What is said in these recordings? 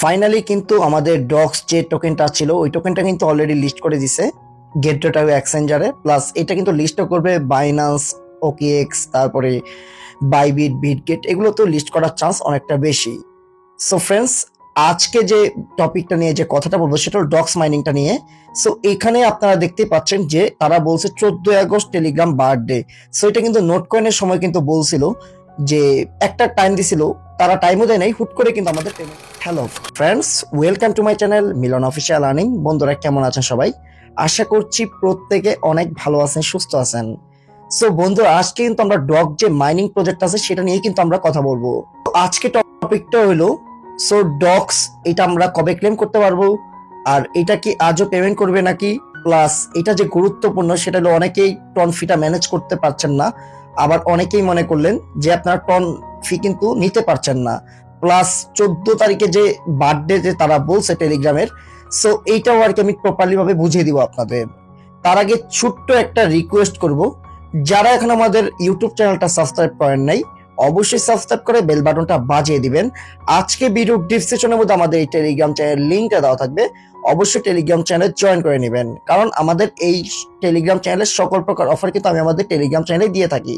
Finally কিন্তু আমাদের docs যে টোকেনটা ছিল ওই টোকেনটা কিন্তু অলরেডি লিস্ট করে দিছে গেট.আইও এক্সচেঞ্জারে। প্লাস এটা কিন্তু লিস্টও করবে বাইন্যান্স, ওকেএক্স, তারপরে বাইবিট, বিটগেট, এগুলো তো লিস্ট করার চান্স অনেকটা বেশি। সো ফ্রেন্ডস, আজকে যে টপিকটা নিয়ে যে কথাটা বলবো সেটা হলো ডক্স মাইনিংটা নিয়ে। সো এখানে আপনারা দেখতে পাচ্ছেন যে তারা বলছে 14 আগস্ট টেলিগ্রাম বার্থডে। সো এটা কিন্তু নোট কয়েনের সময় কিন্তু বলছিল যে একটা টাইম দিছিল, তারা টাইমও দেয় নাই, হুট করে কিন্তু আমাদের payment. Hello friends, welcome to my channel Milan official earning. বন্ধুরা কেমন আছেন সবাই? আশা করছি প্রত্যেকে অনেক ভালো আছেন, সুস্থ আছেন। সো বন্ধুরা, আজকে কিন্তু আমরা ডগ যে মাইনিং প্রজেক্ট আছে সেটা নিয়ে কিন্তু আমরা কথা বলবো। তো আজকে টপিকটা হলো, সো ডক্স এটা আমরা কবে ক্লেম করতে পারবো, আর এটা কি আজও পেমেন্ট করবে নাকি, প্লাস এটা যে গুরুত্বপূর্ণ সেটা হলো অনেকেই টন ফিটা ম্যানেজ করতে পারছেন না, আবার অনেকেই মনে করলেন যে আপনারা টন ফি কিন্তু নিতে পারছেন না। প্লাস 14 তারিখে যে বার্থডে যে তারা বলছে টেলিগ্রামের, সো এইটাও আর কি আমি প্রপারলি ভাবে বুঝিয়ে দিব আপনাদের। তার আগে ছোট্ট একটা রিকোয়েস্ট করব, যারা এখন আমাদের ইউটিউব চ্যানেলটা সাবস্ক্রাইব করেন নাই অবশ্যই সাবস্ক্রাইব করে বেল বাটনটা বাজিয়ে দিবেন। আজকে ভিডিও ডিসক্রিপশনের মধ্যে আমাদের এই টেলিগ্রাম চ্যানেল লিঙ্কটা দেওয়া থাকবে, অবশ্যই টেলিগ্রাম চ্যানেল জয়েন করে নেবেন, কারণ আমাদের এই টেলিগ্রাম চ্যানেলের সকল প্রকার অফার কিন্তু আমি আমাদের টেলিগ্রাম চ্যানেলে দিয়ে থাকি।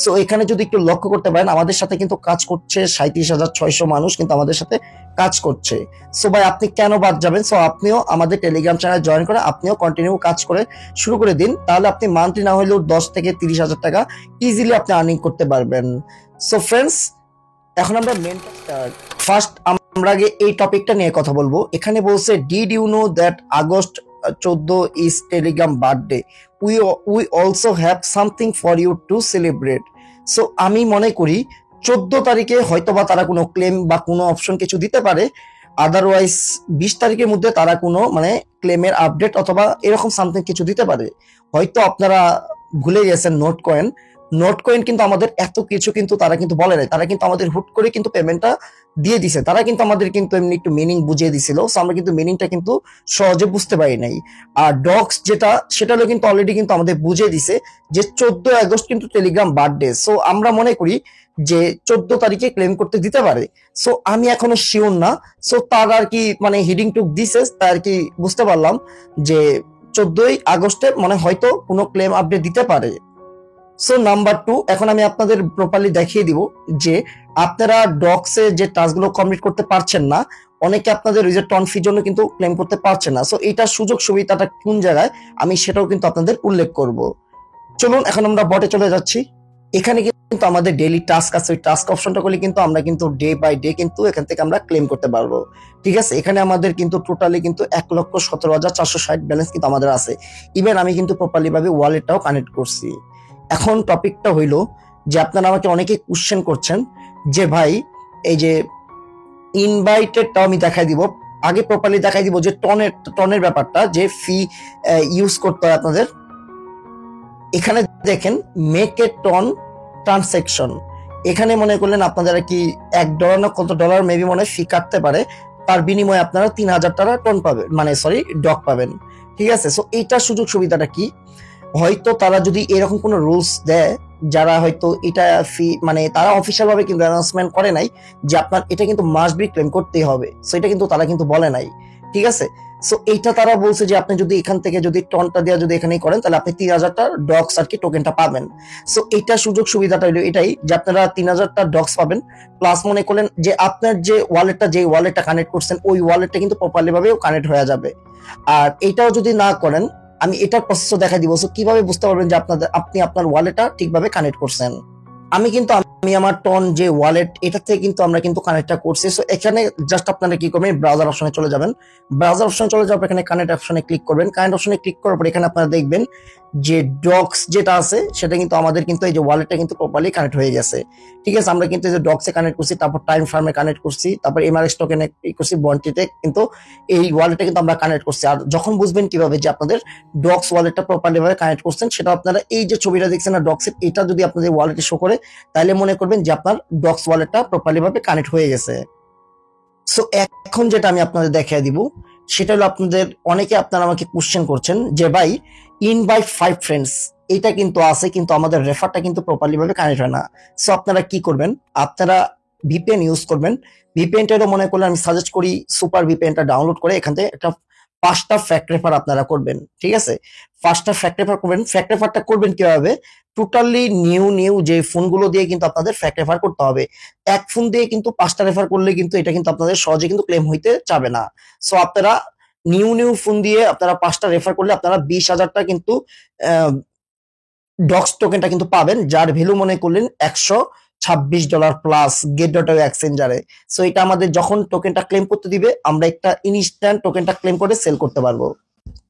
সো এখানে যদি একটু লক্ষ্য করতে পারেন, আমাদের সাথে কিন্তু কাজ করছে 37,600 মানুষ কিন্তু আমাদের সাথে কাজ করছে। সো ভাই, আপনি কেন বাদ যাবেন? সো আপনিও আমাদের টেলিগ্রাম চ্যানেল জয়েন করে আপনিও কন্টিনিউ কাজ করে শুরু করে দিন, তাহলে আপনি মান্থলি না হলেও 10 থেকে 30,000 টাকা ইজিলি আপনি আর্নিং করতে পারবেন। সো ফ্রেন্ডস, এখন আমরা মেন ফার্স্ট আমরা আগে এই টপিকটা নিয়ে কথা বলবো। এখানে বলছে, did you know that August 14 is Telegram birthday, we also have something for you to celebrate. So আমি মনে করি 14 তারিখে হয়তোবা তারা কোনো ক্লেম বা কোনো অপশন কিছু দিতে পারে, আদারওয়াইজ 20 তারিখের মধ্যে তারা কোনো ক্লেমের আপডেট অথবা এরকম সামথিং কিছু দিতে পারে। হয়তো আপনারা ভুলে গেছেন নোট কয়েন কিন্তু আমাদের এত কিছু কিন্তু তারা কিন্তু বলে নাই, তারা কিন্তু আমাদের হুট করে কিন্তু পেমেন্টটা দিয়ে দিছে, তারা কিন্তু আমাদের কিন্তু এমনি একটু মিনিং বুঝিয়ে দিছিল। সো আমরা কিন্তু মিনিংটা কিন্তু সহজে বুঝতে পারি নাই। আর ডক্স যেটা সেটা হলো কিন্তু অলরেডি কিন্তু আমাদের বুঝিয়ে দিছে যে 14 আগস্ট কিন্তু টেলিগ্রাম বার্থডে। সো আমরা মনে করি যে 14 তারিখে ক্লেম করতে দিতে পারে। সো আমি এখনো শিওর না। সো তার আর কি হিডিং টুক দিছে, তার আর কি বুঝতে পারলাম যে 14 আগস্টে হয়তো কোনো ক্লেম আপডেট দিতে পারে। সো নাম্বার 2, এখন আমি আপনাদের প্রপারলি দেখিয়ে দিব যে আপনারা ডক্সে যে টাস্কগুলো কমপ্লিট করতে পারছেন না, অনেকে আপনাদের ওই যে টন ফির জন্য কিন্তু ক্লেম করতে পারছেন না। সো এইটার সুযোগ সুবিধাটা কোন জায়গায় আমি সেটাও কিন্তু আপনাদের উল্লেখ করব। চলুন এখন আমরা বটে চলে যাচ্ছি। এখানে কিন্তু আমাদের ডেইলি টাস্ক আছে, ওই টাস্ক অপশনটা করলে কিন্তু আমরা কিন্তু ডে বাই ডে কিন্তু এখান থেকে আমরা ক্লেম করতে পারবো। ঠিক আছে, এখানে আমাদের কিন্তু টোটালি কিন্তু 1,17,460 ব্যালেন্স কিন্তু আমাদের আছে। ইভেন আমি কিন্তু প্রপারলি ভাবে ওয়ালেটটাও কানেক্ট করছি। এখন টপিকটা হইলো যে আপনারা আমাকে অনেকে কোশ্চেন করছেন যে ভাই, এই যে ইনভাইটেডটাও আমি দেখাই দিব, আগে প্রপারলি দেখাই দিব যে টনের ব্যাপারটা, যে ফি ইউজ করতে হয় আপনাদের। এখানে দেখেন মেক এ টন ট্রানসাকশন, এখানে মনে করলেন আপনাদের কি $1 না কত ডলার মেবি ফি কাটতে পারে, তার বিনিময়ে আপনারা 3,000 টাকা টন পাবেন, ডক পাবেন। ঠিক আছে, সো এইটার সুযোগ সুবিধাটা কি? হয়তো তারা যদি এরকম কোনো রুলস দেয়, যারা হয়তো এটা ফি তারা অফিসিয়াল ভাবে কিন্তু অ্যানাউন্সমেন্ট করে নাই যে আপনার এটা কিন্তু মাস্ট বি ক্লেম করতেই হবে, সো এটা কিন্তু তারা কিন্তু বলে নাই। ঠিক আছে, সো এইটা তারা বলছে যে আপনি যদি এখান থেকে যদি টনটা দেওয়া যদি এখানেই করেন তাহলে আপনি 3,000টা ডক্স আর কি টোকেনটা পাবেন। সো এইটা সুযোগ সুবিধাটা হলো এটাই যে আপনারা 3,000টা ডক্স পাবেন, প্লাস মনে করলেন যে আপনার যে ওয়ালেটটা কানেক্ট করছেন ওই ওয়ালেটটা কিন্তু প্রপারলি ভাবে কানেক্ট হয়ে যাবে। আর এটাও যদি না করেন, আমি এটার প্রসেসও দেখা দিব। সো কিভাবে বুঝতে পারবেন যে আপনি আপনার ওয়ালেটটা ঠিকভাবে কানেক্ট করছেন? আমি আমার টন যে ওয়ালেট এটা থেকে কিন্তু আমরা কিন্তু কানেক্টটা করছি। সো এখানে জাস্ট আপনারা কি করবেন, ব্রাউজার অপশনে চলে যাবেন। ব্রাউজার অপশনে চলে যাওয়ার পর এখানে কানেক্ট অপশনে ক্লিক করবেন। কানেক্ট অপশনে ক্লিক করার পর এখানে আপনারা দেখবেন যে ডক্স যেটা আছে সেটা কিন্তু আমাদের কিন্তু এই যে ওয়ালেটটা কিন্তু প্রপারলি কানেক্ট হয়ে গেছে। ঠিক আছে, আমরা কিন্তু এই যে ডক্সে কানেক্ট করছি, তারপর টাইম ফার্মে কানেক্ট করছি, তারপর এমআরএক্স টোকেনে করছি, বন্টিতে কিন্তু এই ওয়ালেটটা কিন্তু আমরা কানেক্ট করছি। আর যখন বুঝবেন কিভাবে যে আপনাদের ডক্স ওয়ালেটটা প্রপারলি ভাবে কানেক্ট করছেন, সেটা আপনারা এই যে ছবিটা দেখছেন না ডক্সের, এটা যদি আপনাদের ওয়ালেটে শো করে তাহলে মনে করবেন যে আপনার ডক্স ওয়ালেটটা প্রপারলি ভাবে কানেক্ট হয়ে গেছে। সো এখন যেটা আমি আপনাদের দেখিয়ে দিব সেটা হলো, আপনারা আমাকে কোশ্চেন করছেন যে ভাই ইনভাইট 5 ফ্রেন্ডস এটা কিন্তু আছে, কিন্তু আমাদের রেফারটা কিন্তু প্রপারলি ভাবে কানেক্ট হয় না। সো আপনারা কি করবেন, আপনারা ভিপিএন ইউজ করবেন। ভিপিএনটা মনে করলে আমি সাজেস্ট করি সুপার ভিপিএনটা ডাউনলোড করে এখান থেকে একটা 5টা ফ্যাক্ট রেফার আপনারা করবেন, ঠিক আছে? 5টা ফ্যাক্ট রেফার করবেন। ফ্যাক্ট রেফারটা করবেন কিভাবে? টোটালি নিউ যে ফোনগুলো দিয়ে কিন্তু আপনাদের ফ্যাক্ট রেফার করতে হবে। এক ফোন দিয়ে কিন্তু 5টা রেফার করলে কিন্তু এটা কিন্তু আপনাদের সহজে কিন্তু ক্লেম হইতে যাবে না। সো আপনারা নিউ ফোন দিয়ে আপনারা 5টা রেফার করলে আপনারা 20,000টা কিন্তু ডক্স টোকেনটা কিন্তু পাবেন, যার ভ্যালু মনে করলেন $126 প্লাস গেট ডট এক্সচেঞ্জারে। সো এটা আমাদের যখন টোকেনটা ক্লেম করতে দিবে আমরা একটা ইনস্ট্যান্ট টোকেনটা ক্লেম করে সেল করতে পারবো।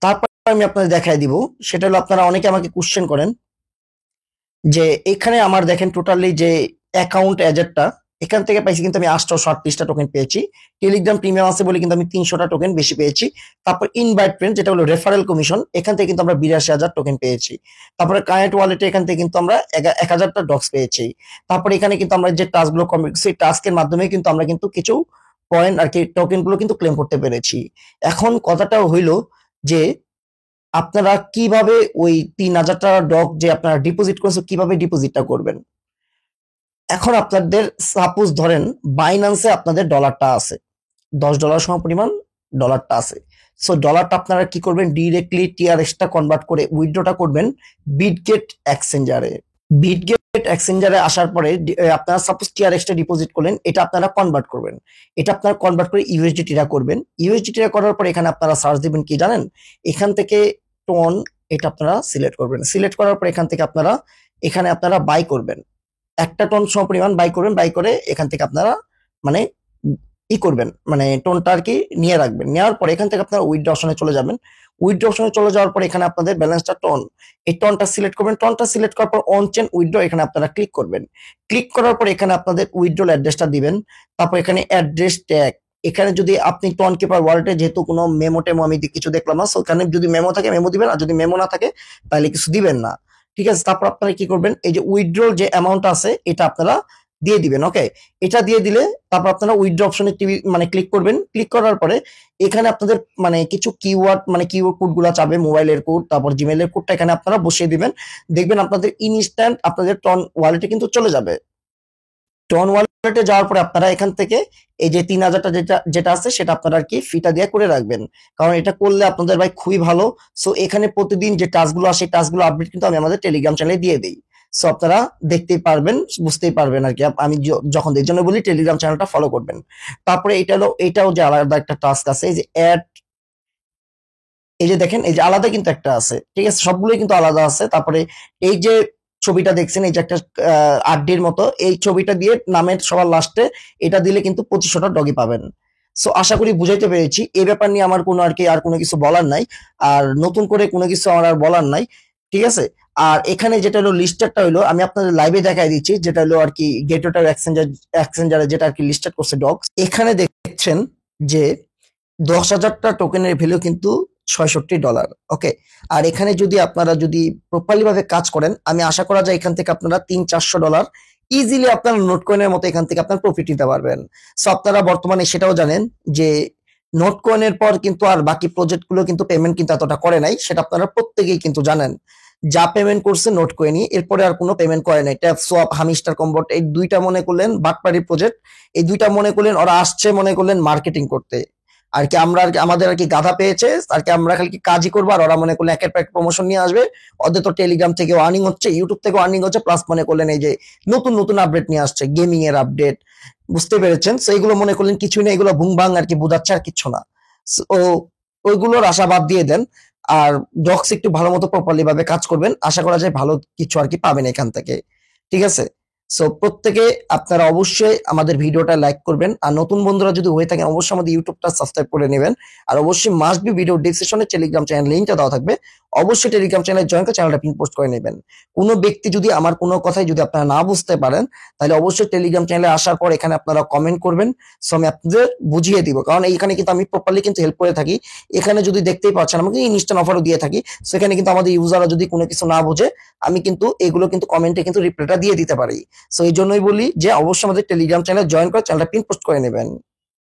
তারপর আমি আপনাদের দেখাই দিব, সেটা হলো আপনারা অনেকে আমাকে কোশ্চেন করেন যে এখানে আমার দেখেন টোটালি যে অ্যাকাউন্ট এজেন্টটা এখান থেকে পাইছি কিন্তু আমি 838টা টোকেন পেয়েছি। টেলিগ্রাম প্রিমিয়াম আছে বলে কিন্তু আমি 300টা টোকেন বেশি পেয়েছি। তারপর ইনভাইট ফ্রেন্ড যেটা হলো রেফারেল কমিশন, এখান থেকে কিন্তু আমরা 82,000 টোকেন পেয়েছি। তারপরে কানেক্ট ওয়ালেটে এখান থেকে কিন্তু আমরা 1,000টা ডক্স পেয়েছি। তারপরে এখানে কিন্তু আমরা যে টাস্কগুলো কমপ্লিট করছি টাস্কের মাধ্যমে কিন্তু আমরা কিন্তু কিছু পয়েন্ট আর কি টোকেন গুলো কিন্তু ক্লেম করতে পেরেছি। এখন কথাটা হইলো যে আপনারা কিভাবে ওই 3,000 টাকা ডক যে আপনারা ডিপোজিট করেছেন কিভাবে ডিপোজিটটা করবেন। এখন আপনাদের সাপোজ ধরেন বাইন্যান্সে আপনাদের ডলারটা আছে, $10 সমপরিমাণ ডলারটা আছে। সো ডলারটা আপনারা কি করবেন, ডিরেক্টলি টিআরএক্সটা কনভার্ট করে উইথড্রটা করবেন বিটগেট এক্সচেঞ্জারে। বিটগেট এক্সচেঞ্জারে আসার পরে আপনারা সাপোজ টিআরএক্সটা ডিপোজিট করলেন, এটা আপনারা কনভার্ট করবেন। এটা আপনারা কনভার্ট করে ইউএসডিটিটা করবেন। ইউএসডিটিটা করার পর এখানে আপনারা সার্চ দিবেন কি জানেন, এখান থেকে টোন এটা আপনারা সিলেক্ট করবেন। সিলেক্ট করার পর এখান থেকে আপনারা এখানে আপনারা বাই করবেন, 1 টন সমপরিমাণ বাই করবেন। বাই করে এখান থেকে আপনারা মানে করবেন, মানে টোনটা আর কি নিয়ে রাখবেন। নেওয়ার পর এখান থেকে আপনারা উইথড্র অপশনে চলে যাবেন। উইথড্র অপশনে চলে যাওয়ার পর এখানে আপনাদের ব্যালেন্সটা টন, এই টনটা সিলেক্ট করবেন। টনটা সিলেক্ট করার পর অন চেন উইথড্র এখানে আপনারা ক্লিক করবেন। ক্লিক করার পর এখানে আপনাদের উইথড্রল অ্যাড্রেসটা দিবেন। তারপর এখানে অ্যাড্রেস ট্যাগ, এখানে যদি আপনি টন কিপার ওয়ালেটে যেহেতু কোনো মেমো টেমো আমি কিছু দেখলাম না, ওখানে যদি মেমো থাকে মেমো দিবেন, আর যদি মেমো না থাকে তাহলে কিছু দিবেন না, ঠিক আছে? তারপর আপনারা কি করবেন, এই যে উইথড্রল যে অ্যামাউন্ট আছে এটা আপনারা দিয়ে দিবেন। ওকে, এটা দিয়ে দিলে তারপর আপনারা উইথড্র অপশনে মানে ক্লিক করবেন। ক্লিক করার পরে এখানে আপনাদের মানে কিছু কিওয়ার্ড মানে কিওয়ার্ড কোড গুলা চাবে, মোবাইলের কোড তারপর জিমেইলের কোডটা এখানে আপনারা বসিয়ে দিবেন। দেখবেন আপনাদের ইনস্ট্যান্ট আপনাদের টন ওয়ালেটে কিন্তু চলে যাবে। টন ওয়ালেটে যাওয়ার পরে আপনারা এখান থেকে এই যে 3,000টা যেটা যেটা আছে সেটা আপনারা আর কি ফিটা দিয়ে করে রাখবেন, কারণ এটা করলে আপনাদের ভাই খুবই ভালো। সো এখানে প্রতিদিন যে টাস্কগুলো আসে টাস্কগুলো আপডেট কিন্তু আমি আমাদের টেলিগ্রাম চ্যানেলে দিয়ে দিই। সো আপনারা দেখতেই পারবেন, বুঝতেই পারবেন আর কি। আমি যখন এই জন্য বলি টেলিগ্রাম চ্যানেলটা ফলো করবেন। তারপরে এটা হলো, এটাও যে আলাদা একটা টাস্ক আছে, এই যে অ্যাড, এই যে দেখেন এই যে আলাদা কিন্তু একটা আছে, ঠিক আছে? সবগুলোই কিন্তু আলাদা আছে। তারপরে এই যে ছবিটা দেখছেন এই যে একটা আড্ডির মতো, এই ছবিটা দিয়ে নামের সবার লাস্টে এটা দিলে কিন্তু 2500টা ডগি পাবেন। সো আশা করি বুঝাইতে পেরেছি। এই ব্যাপার নিয়ে আমার কোনো আর কি আর কোনো কিছু বলার নাই, আর নতুন করে কোনো কিছু আমার আর বলার নাই, ঠিক আছে? আর এখানে যেটা হলো লিস্টারটা হলো আমি আপনাদের লাইভে দেখাই দিচ্ছি, যেটা হলো আর কি গেটওয়েটার এক্সচেঞ্জারে যেটা আর কি লিস্টার করছে ডগস। এখানে দেখছেন যে 10,000টা টোকেনের ভ্যালু কিন্তু $66। ওকে, আর এখানে যদি আপনারা যদি প্রপারলি ভাবে কাজ করেন আমি আশা করা যায় এখান থেকে আপনারা $300-400 ইজিলি আপনারা নোট কয়েনের মতো এখান থেকে আপনার প্রফিট নিতে পারবেন। সো আপনারা বর্তমানে সেটাও জানেন যে নোট কয়েনের পর কিন্তু আর বাকি প্রজেক্ট গুলো কিন্তু পেমেন্ট কিন্তু এতটা করে নাই, সেটা আপনারা প্রত্যেকেই কিন্তু জানেন। যা পেমেন্ট করছে নোট কয়েনই, এরপরে আর কোনো পেমেন্ট করে নাই। ট্যাপ সোয়াপ হামিস্টার কম্বোট এই দুইটা মনে করলেন বাটপারি প্রজেক্ট, এই দুইটা মনে করলেন ওরা আসছে মনে করলেন মার্কেটিং করতে আর কি। আমরা আর কি আমাদের আর কি গাধা পেয়েছে আর কি, আমরা খালি কাজই করবো, আর ওরা মনে করলেন একের পর এক প্রমোশন নিয়ে আসবে। ওদের তো টেলিগ্রাম থেকে আর্নিং হচ্ছে, ইউটিউব থেকে আর্নিং হচ্ছে, প্লাস মনে করলেন এই যে নতুন নতুন আপডেট নিয়ে আসছে, গেমিং এর আপডেট, বুঝতে পেরেছেন? তো এইগুলো মনে করলেন কিছুই না, এগুলো ভুং ভাং আর কি বোঝাচ্ছে আর কিচ্ছু না। ও ওইগুলোর আশাবাদ দিয়ে দেন, আর ডক্স একটু ভালো মতো প্রপারলি ভাবে কাজ করবেন, আশা করা যায় ভালো কিছু আর কি পাবেন এখান থেকে, ঠিক আছে? সো প্রত্যেকে আপনারা অবশ্যই আমাদের ভিডিওটা লাইক করবেন, আর নতুন বন্ধুরা যদি হয়ে থাকেন অবশ্যই আমাদের ইউটিউবটা সাবস্ক্রাইব করে নেবেন। আর অবশ্যই মাস্ট বি ভিডিও ডিসক্রিপশনে টেলিগ্রাম চ্যানেল লিঙ্কটা দেওয়া থাকবে, অবশ্যই টেলিগ্রাম চ্যানেলে জয়েন করে চ্যানেলটা পিন পোস্ট করে নেবেন। কোনো ব্যক্তি যদি আমার কোনো কথাই যদি আপনারা না বুঝতে পারেন তাহলে অবশ্যই টেলিগ্রাম চ্যানেলে আসার পর এখানে আপনারা কমেন্ট করবেন। সো আমি আপনাদের বুঝিয়ে দিব, কারণ এইখানে কিন্তু আমি প্রপারলি কিন্তু হেল্প করে থাকি। এখানে যদি দেখতেই পাচ্ছেন আমাকে ইনস্ট্যান্ট অফারও দিয়ে থাকি। সেখানে কিন্তু আমাদের ইউজাররা যদি কোনো কিছু না বোঝে আমি কিন্তু এগুলো কিন্তু কমেন্টে কিন্তু রিপ্লাইটা দিয়ে দিতে পারি। সো এই জন্যই বলি যে অবশ্যই আমাদের টেলিগ্রাম চ্যানেলে জয়েন করে চ্যানেলটা পিন পোস্ট করে নেবেন।